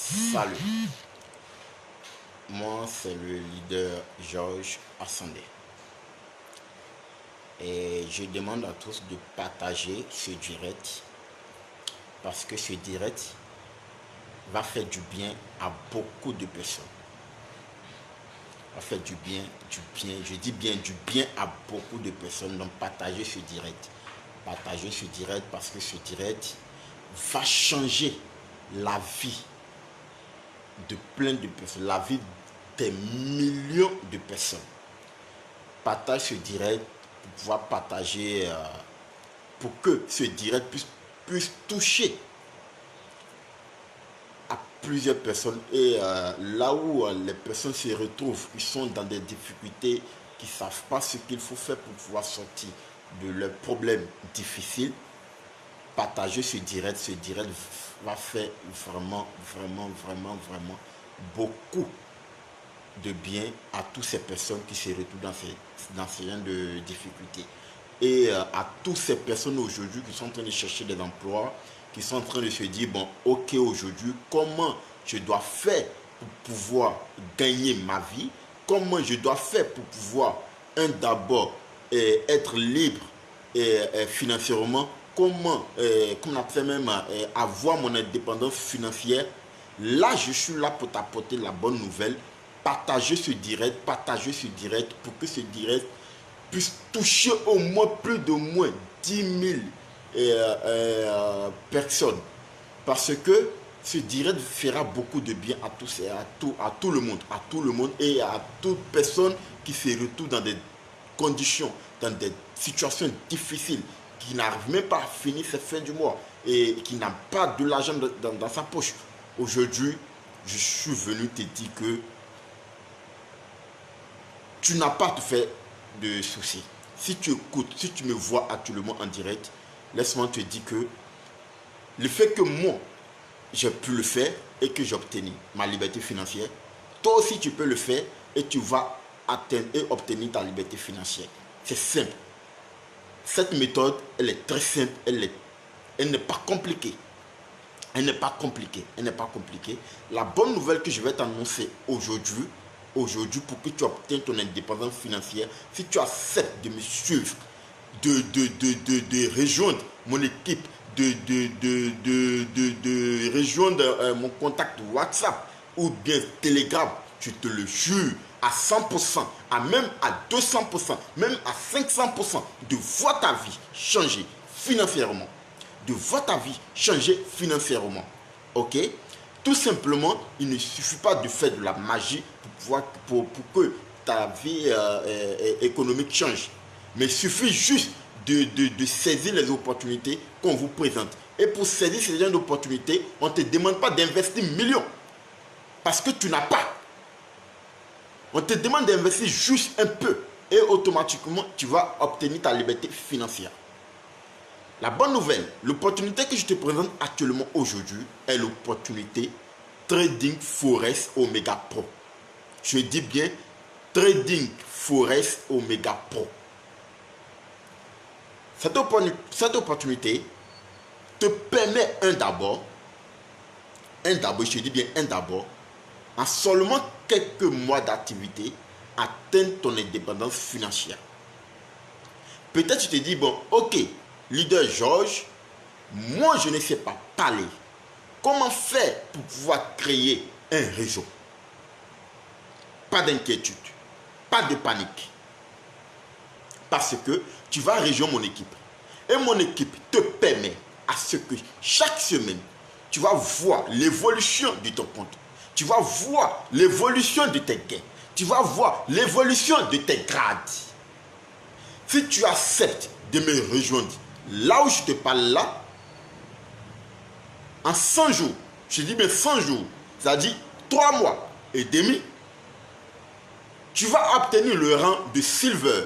Salut, moi c'est le leader Georges Assandé et je demande à tous de partager ce direct parce que ce direct va faire du bien à beaucoup de personnes. Va faire du bien, je dis bien du bien à beaucoup de personnes. Donc partagez ce direct. Partagez ce direct parce que ce direct va changer la vie de plein de personnes, la vie des millions de personnes. Partage ce direct pour pouvoir partager, pour que ce direct puisse toucher à plusieurs personnes. Et là où les personnes se retrouvent, ils sont dans des difficultés, qui ne savent pas ce qu'il faut faire pour pouvoir sortir de leurs problèmes difficiles. Partager ce direct va faire vraiment beaucoup de bien à toutes ces personnes qui se retrouvent dans ces genre de difficultés. Et à toutes ces personnes aujourd'hui qui sont en train de chercher des emplois, qui sont en train de se dire, bon, ok, aujourd'hui, comment je dois faire pour pouvoir gagner ma vie, comment je dois faire pour pouvoir, d'abord, être libre financièrement, comment, on appelle même, avoir mon indépendance financière. Là, je suis là pour t'apporter la bonne nouvelle. Partagez ce direct pour que ce direct puisse toucher au moins plus de moins 10 000 personnes. Parce que ce direct fera beaucoup de bien à tous et à tout le monde et à toute personne qui se retrouve dans des conditions, dans des situations difficiles, qui n'arrive même pas à finir ses fins du mois et qui n'a pas de l'argent dans sa poche. Aujourd'hui, je suis venu te dire que tu n'as pas à te faire de soucis. Si tu écoutes, si tu me vois actuellement en direct, laisse-moi te dire que le fait que moi, j'ai pu le faire et que j'ai obtenu ma liberté financière, toi aussi tu peux le faire et tu vas atteindre et obtenir ta liberté financière. C'est simple. Cette méthode, elle est très simple, elle n'est pas compliquée. Elle n'est pas compliquée. La bonne nouvelle que je vais t'annoncer aujourd'hui, pour que tu obtiennes ton indépendance financière, si tu acceptes de me suivre, de rejoindre mon équipe, de rejoindre mon contact WhatsApp ou bien Telegram, je te le jure, à 100%, même à 200%, même à 500%, de voir ta vie changer financièrement. Ok? Tout simplement, il ne suffit pas de faire de la magie pour que ta vie économique change. Mais il suffit juste de saisir les opportunités qu'on vous présente. Et pour saisir ces genre d'opportunités, on ne te demande pas d'investir millions. Parce que tu n'as pas. On te demande d'investir juste un peu. Et automatiquement, tu vas obtenir ta liberté financière. La bonne nouvelle, l'opportunité que je te présente actuellement aujourd'hui est l'opportunité Trading Forex Omega Pro. Je dis bien Trading Forex Omega Pro. Cette opportunité te permet je dis bien en seulement quelques mois d'activité, atteindre ton indépendance financière. Peut-être tu te dis, bon, ok, leader Georges, moi je ne sais pas parler. Comment faire pour pouvoir créer un réseau? Pas d'inquiétude, pas de panique. Parce que tu vas rejoindre mon équipe. Et mon équipe te permet à ce que chaque semaine, tu vas voir l'évolution de ton compte. Tu vas voir l'évolution de tes gains. Tu vas voir l'évolution de tes grades. Si tu acceptes de me rejoindre là où je te parle là, en 100 jours, je dis bien 100 jours, c'est-à-dire 3 mois et demi, tu vas obtenir le rang de Silver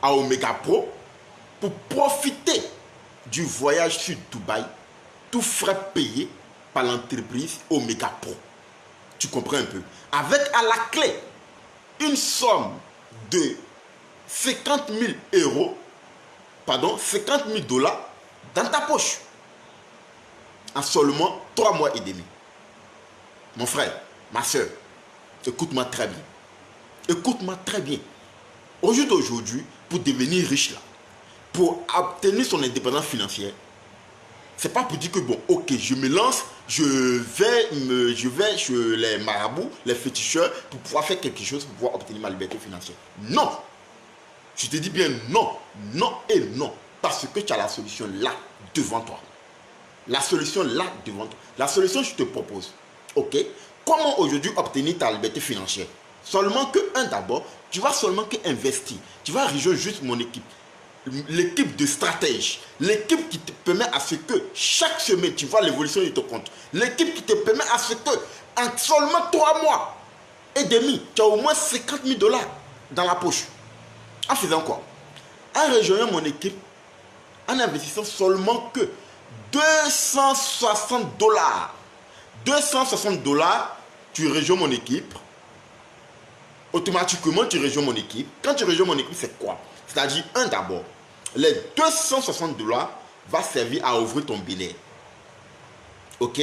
à Omega Pro pour profiter du voyage sur Dubaï, tout frais payé par l'entreprise Omega Pro. Tu comprends un peu? Avec à la clé une somme de 50 000 euros, pardon, 50 000 dollars dans ta poche en seulement 3 mois et demi. Mon frère, ma soeur, écoute-moi très bien. Écoute-moi très bien. Aujourd'hui, pour devenir riche là, pour obtenir son indépendance financière, c'est pas pour dire que bon, ok, je me lance, je vais chez les marabouts, les féticheurs, pour pouvoir faire quelque chose, pour pouvoir obtenir ma liberté financière. Non. Je te dis bien non, non et non. Parce que tu as la solution là, devant toi. La solution là, devant toi. La solution, je te propose. Ok? Comment aujourd'hui obtenir ta liberté financière? Seulement que, d'abord, tu vas seulement que investir. Tu vas rejoindre juste mon équipe. L'équipe de stratège. L'équipe qui te permet à ce que chaque semaine, tu vois l'évolution de ton compte. L'équipe qui te permet à ce que, en seulement 3 mois et demi, tu as au moins 50 000 dollars dans la poche. En faisant quoi? En rejoignant mon équipe, en investissant seulement que 260 dollars. 260 dollars, tu rejoins mon équipe. Automatiquement, tu rejoins mon équipe. Quand tu rejoins mon équipe, c'est quoi? C'est-à-dire, d'abord, les 260 dollars va servir à ouvrir ton binaire. Ok?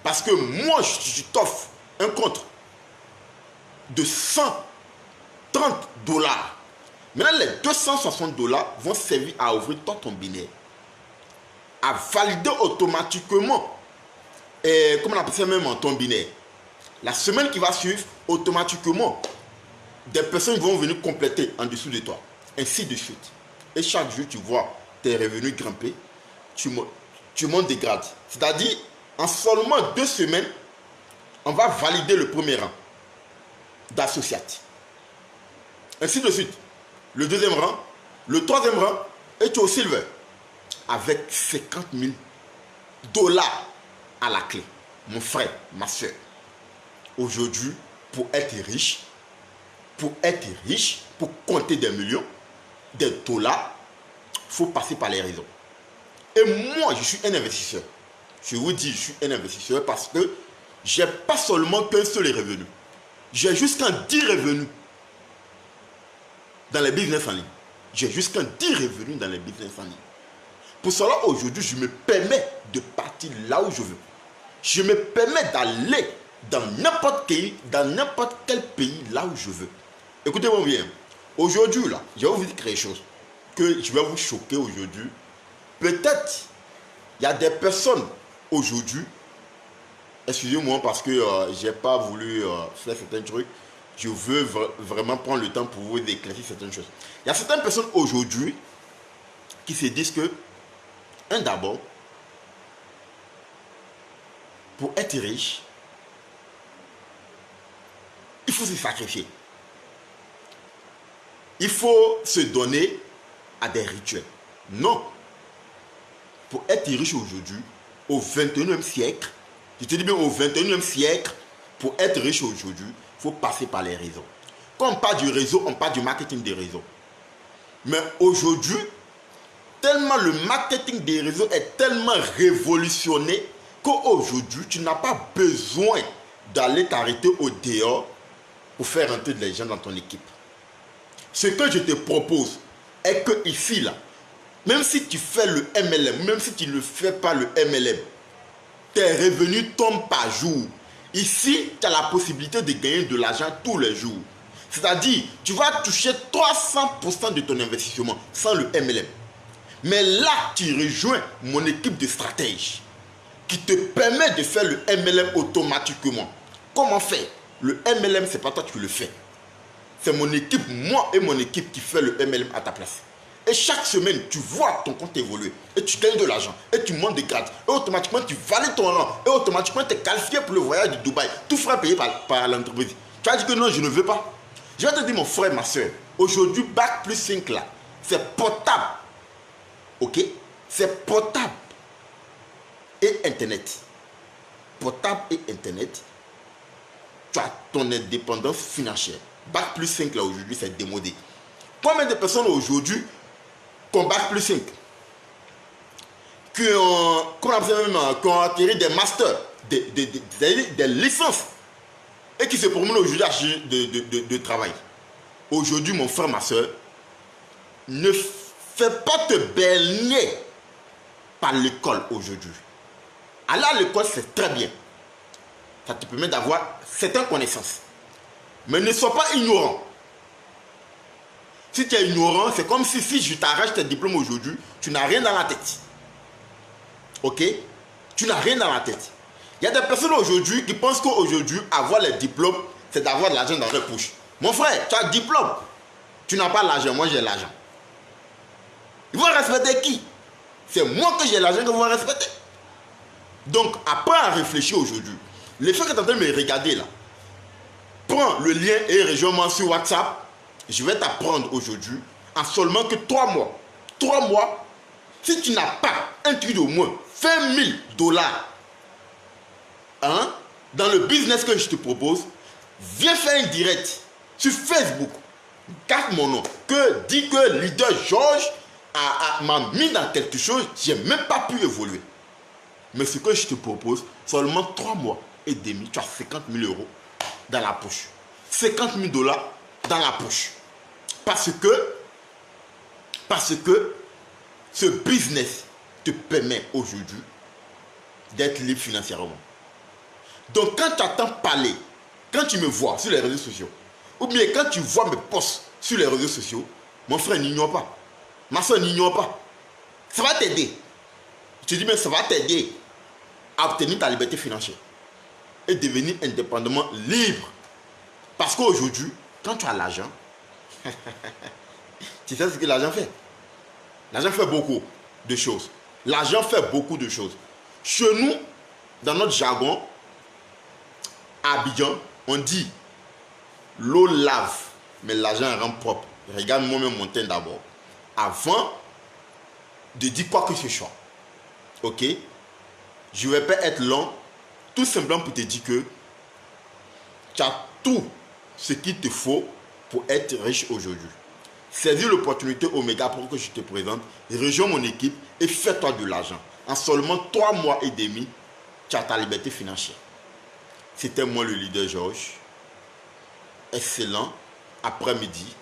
Parce que moi, je t'offre un compte de 130 dollars. Maintenant, les 260 dollars vont servir à ouvrir ton binaire, à valider automatiquement, comment on appelle ça même, ton binaire. La semaine qui va suivre, automatiquement, des personnes vont venir compléter en dessous de toi, ainsi de suite. Et chaque jour, tu vois tes revenus grimper, tu montes des grades. C'est-à-dire, en seulement 2 semaines, on va valider le premier rang d'associate. Ainsi de suite. Le deuxième rang, le troisième rang, et tu es au silver. Avec 50 000 dollars à la clé. Mon frère, ma soeur. Aujourd'hui, pour être riche, pour compter des millions, des dollars, il faut passer par les réseaux. Et moi, je suis un investisseur. Je vous dis, je suis un investisseur parce que je n'ai pas seulement qu'un seul revenu. J'ai jusqu'à 10 revenus dans les business en ligne. J'ai jusqu'à 10 revenus dans les business en ligne. Pour cela, aujourd'hui, je me permets de partir là où je veux. Je me permets d'aller dans n'importe quel pays là où je veux. Écoutez-moi bien. Aujourd'hui, là, je vais vous dire quelque chose que je vais vous choquer aujourd'hui. Peut-être, il y a des personnes aujourd'hui, excusez-moi parce que je n'ai pas voulu faire certains trucs. Je veux vraiment prendre le temps pour vous éclaircir certaines choses. Il y a certaines personnes aujourd'hui qui se disent que, d'abord, pour être riche, il faut se sacrifier. Il faut se donner à des rituels. Non. Pour être riche aujourd'hui, au 21e siècle, je te dis bien au 21e siècle, pour être riche aujourd'hui, il faut passer par les réseaux. Quand on parle du réseau, on parle du marketing des réseaux. Mais aujourd'hui, tellement le marketing des réseaux est tellement révolutionné qu'aujourd'hui, tu n'as pas besoin d'aller t'arrêter au dehors pour faire rentrer des gens dans ton équipe. Ce que je te propose est que ici, là, même si tu fais le MLM, même si tu ne fais pas le MLM, tes revenus tombent par jour. Ici, tu as la possibilité de gagner de l'argent tous les jours. C'est-à-dire, tu vas toucher 300% de ton investissement sans le MLM. Mais là, tu rejoins mon équipe de stratèges qui te permet de faire le MLM automatiquement. Comment faire? Le MLM, ce n'est pas toi qui le fais. C'est mon équipe, moi et mon équipe qui fait le MLM à ta place. Et chaque semaine, tu vois ton compte évoluer. Et tu gagnes de l'argent. Et tu montes des grades. Et automatiquement, tu valides ton rang. Et automatiquement, tu es qualifié pour le voyage de Dubaï. Tout fera payer par l'entreprise. Tu vas dire que non, je ne veux pas. Je vais te dire, mon frère, ma soeur. Aujourd'hui, Bac plus 5 là, c'est portable. Ok? C'est portable. Et Internet. Portable et Internet. Tu as ton indépendance financière. Bac plus 5 là aujourd'hui, c'est démodé. Combien de personnes aujourd'hui qui ont Bac plus 5 qui ont acquis des masters, des licences et qui se promènent aujourd'hui à chercher de travail. Aujourd'hui, mon frère, ma soeur, ne fais pas te baigner par l'école aujourd'hui. Aller à l'école, c'est très bien. Ça te permet d'avoir certaines connaissances. Mais ne sois pas ignorant. Si tu es ignorant, c'est comme si je t'arrache tes diplômes aujourd'hui, tu n'as rien dans la tête. Ok? Tu n'as rien dans la tête. Il y a des personnes aujourd'hui qui pensent qu'aujourd'hui, avoir les diplômes, c'est d'avoir de l'argent dans les poches. Mon frère, tu as un diplôme. Tu n'as pas l'argent, moi j'ai l'argent. Ils vont respecter qui? C'est moi que j'ai l'argent que vous vont respecter. Donc, après à réfléchir aujourd'hui, les gens qui sont en train de me regarder là, prends le lien et rejoins-moi sur WhatsApp. Je vais t'apprendre aujourd'hui en seulement que 3 mois. 3 mois, si tu n'as pas un truc au moins 20 000 dollars hein, dans le business que je te propose, viens faire un direct sur Facebook. Garde mon nom. Dis que leader Georges m'a mis dans quelque chose, je n'ai même pas pu évoluer. Mais ce que je te propose, seulement 3 mois et demi, tu as 50 000 euros dans la poche. 50 000 dollars dans la poche. Parce que ce business te permet aujourd'hui d'être libre financièrement. Donc quand tu attends parler, quand tu me vois sur les réseaux sociaux, ou bien quand tu vois mes posts sur les réseaux sociaux, mon frère n'ignore pas. Ma soeur n'ignore pas. Ça va t'aider. Je te dis mais ça va t'aider à obtenir ta liberté financière et devenir indépendamment libre. Parce qu'aujourd'hui, quand tu as l'argent, tu sais ce que l'argent fait. L'argent fait beaucoup de choses. L'argent fait beaucoup de choses. Chez nous, dans notre jargon, à Abidjan, on dit l'eau lave, mais l'argent rend propre. Regarde moi-même mon teint d'abord. Avant de dire quoi que ce soit. Ok? Je ne vais pas être long. Tout simplement pour te dire que tu as tout ce qu'il te faut pour être riche aujourd'hui. Saisis l'opportunité Omega Pro que je te présente, rejoins mon équipe et fais-toi de l'argent. En seulement 3 mois et demi, tu as ta liberté financière. C'était moi le leader Georges. Excellent après-midi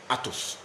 à tous.